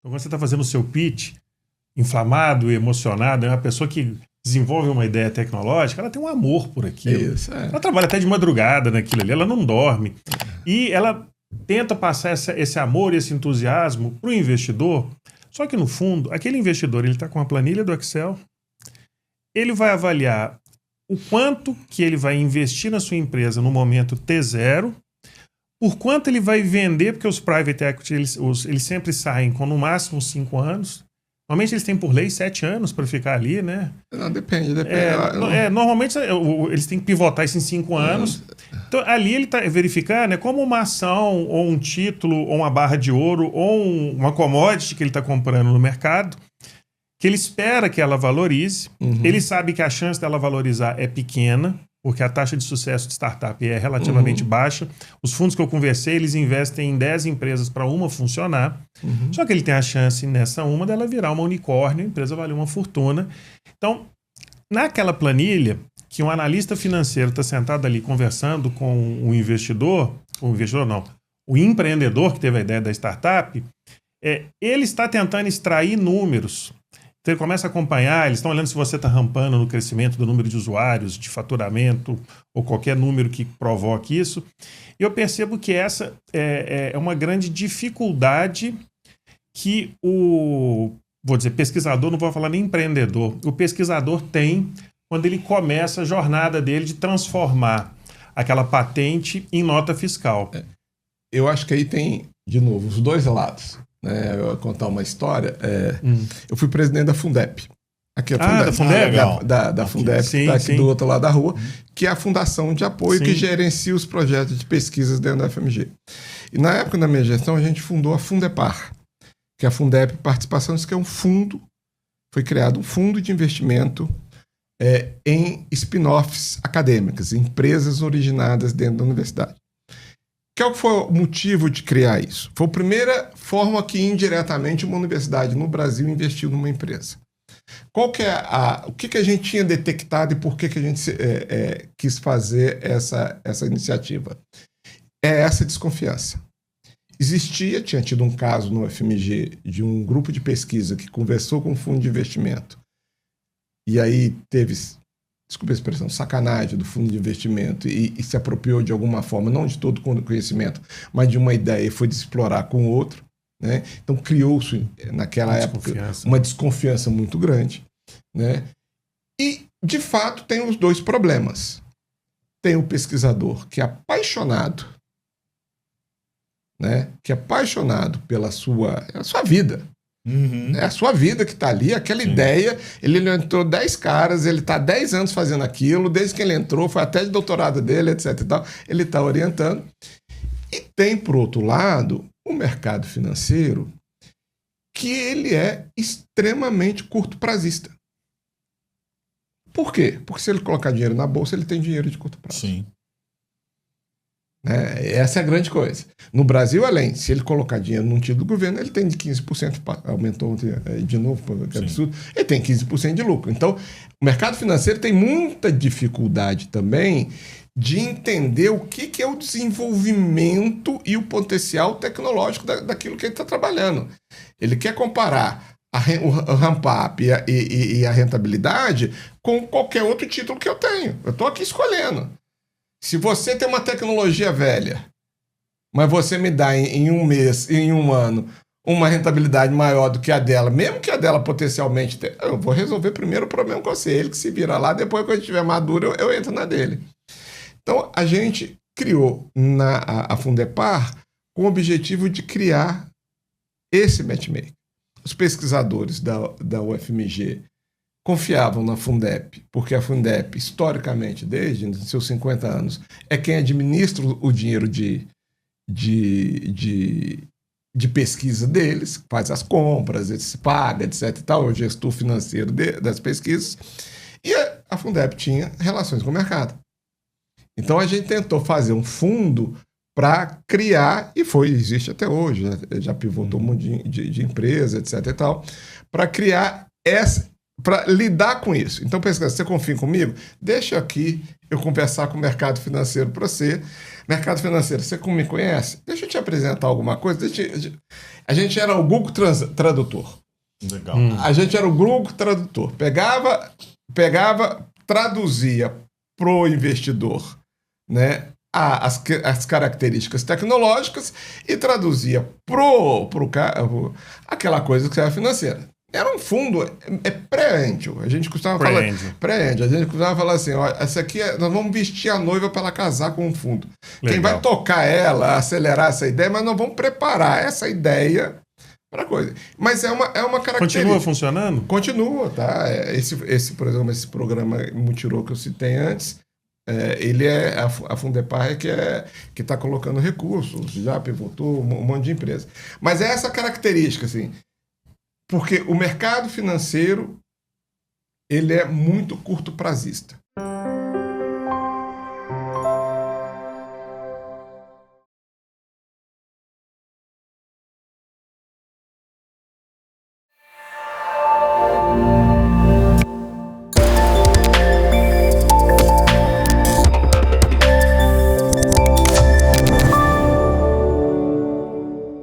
Então, quando você está fazendo o seu pitch, inflamado e emocionado, é uma pessoa que desenvolve uma ideia tecnológica, ela tem um amor por aquilo. Isso, Ela trabalha até de madrugada naquilo ali, ela não dorme. E ela tenta passar esse amor e esse entusiasmo para o investidor. Só que, no fundo, aquele investidor ele está com a planilha do Excel, ele vai avaliar o quanto que ele vai investir na sua empresa no momento T0, por quanto ele vai vender, porque os private equity eles sempre saem com no máximo 5 anos. Normalmente eles têm por lei 7 anos para ficar ali, né? Não, depende. Normalmente eles têm que pivotar isso em 5 anos. Então ali ele está verificando, né, como uma ação, ou um título, ou uma barra de ouro, ou uma commodity que ele está comprando no mercado, que ele espera que ela valorize. Ele sabe que a chance dela valorizar é pequena, porque a taxa de sucesso de startup é relativamente baixa. Os fundos que eu conversei, eles investem em 10 empresas para uma funcionar. Só que ele tem a chance nessa uma dela virar uma unicórnio, a empresa valer uma fortuna. Então, naquela planilha, que um analista financeiro está sentado ali conversando com o investidor não, o empreendedor que teve a ideia da startup, ele está tentando extrair números. Então ele começa a acompanhar, eles estão olhando se você está rampando no crescimento do número de usuários, de faturamento, ou qualquer número que provoque isso. E eu percebo que essa é uma grande dificuldade que vou dizer, pesquisador, não vou falar nem empreendedor, o pesquisador tem quando ele começa a jornada dele de transformar aquela patente em nota fiscal. Eu acho que aí tem, de novo, os dois lados. Eu vou contar uma história. Eu fui presidente da Fundep. Aqui é a Fundep. Da Fundep, que está aqui do outro lado da rua, que é a fundação de apoio que gerencia os projetos de pesquisas dentro da FMG. E na época da minha gestão, a gente fundou a Fundepar, que é a Fundep Participações, que é um fundo, foi criado um fundo de investimento em spin-offs acadêmicas, empresas originadas dentro da universidade. Qual foi o motivo de criar isso? Foi a primeira forma que indiretamente uma universidade no Brasil investiu numa empresa. O que a gente tinha detectado e por que a gente quis fazer essa iniciativa? É essa desconfiança. Tinha tido um caso no FMG de um grupo de pesquisa que conversou com um fundo de investimento e aí teve, desculpa a expressão, sacanagem do fundo de investimento e se apropriou de alguma forma, não de todo o conhecimento, mas de uma ideia e foi de explorar com o outro. Né? Então criou-se, naquela época, uma desconfiança muito grande. Né? E, de fato, tem os dois problemas. Tem o pesquisador que é apaixonado, né? Que é apaixonado pela sua vida. É a sua vida que está ali, aquela ideia. Ele entrou 10 caras, ele está 10 anos fazendo aquilo, desde que ele entrou, foi até de doutorado dele, etc. E tal, ele está orientando. E tem, por outro lado, o mercado financeiro, que ele é extremamente curto-prazista. Por quê? Porque se ele colocar dinheiro na bolsa, ele tem dinheiro de curto prazo. Sim. Essa é a grande coisa. No Brasil, além, se ele colocar dinheiro num título do governo, ele tem de 15%, aumentou de novo, que absurdo, ele tem 15% de lucro. Então, o mercado financeiro tem muita dificuldade também de entender o que é o desenvolvimento e o potencial tecnológico daquilo que ele está trabalhando. Ele quer comparar o ramp-up e a rentabilidade com qualquer outro título que eu tenho. Eu estou aqui escolhendo. Se você tem uma tecnologia velha, mas você me dá em um mês, em um ano, uma rentabilidade maior do que a dela, mesmo que a dela potencialmente tenha, eu vou resolver primeiro o problema com você. Ele que se vira lá, depois quando estiver maduro, eu entro na dele. Então, a gente criou a Fundepar com o objetivo de criar esse matchmaking. Os pesquisadores da UFMG confiavam na Fundep, porque a Fundep, historicamente, desde os seus 50 anos, é quem administra o dinheiro de pesquisa deles, faz as compras, se paga, etc. e tal, é o gestor financeiro das pesquisas. E a Fundep tinha relações com o mercado. Então a gente tentou fazer um fundo para criar, e existe até hoje, né? Já pivotou um monte de empresa, etc. e tal, para criar para lidar com isso. Então, pensa, você confia comigo? Deixa aqui eu conversar com o mercado financeiro para você. Mercado financeiro, você me conhece? Deixa eu te apresentar alguma coisa. A gente era o Google Tradutor. Legal. A gente era o Google Tradutor. Pegava, traduzia pro investidor, né, as características tecnológicas e traduzia pro aquela coisa que era financeira. Era um fundo pré-angel. A gente costumava falar pré-angel. A gente costumava falar assim, ó, essa aqui nós vamos vestir a noiva para ela casar com um fundo. Legal. Quem vai tocar ela, acelerar essa ideia, mas nós vamos preparar essa ideia para coisa. Mas é uma característica. Continua funcionando? Continua, tá? Por exemplo, esse programa Multirô que eu citei antes, ele é a Fundepar que está colocando recursos, já pivotou um monte de empresa. Mas é essa característica, assim. Porque o mercado financeiro, ele é muito curto prazista.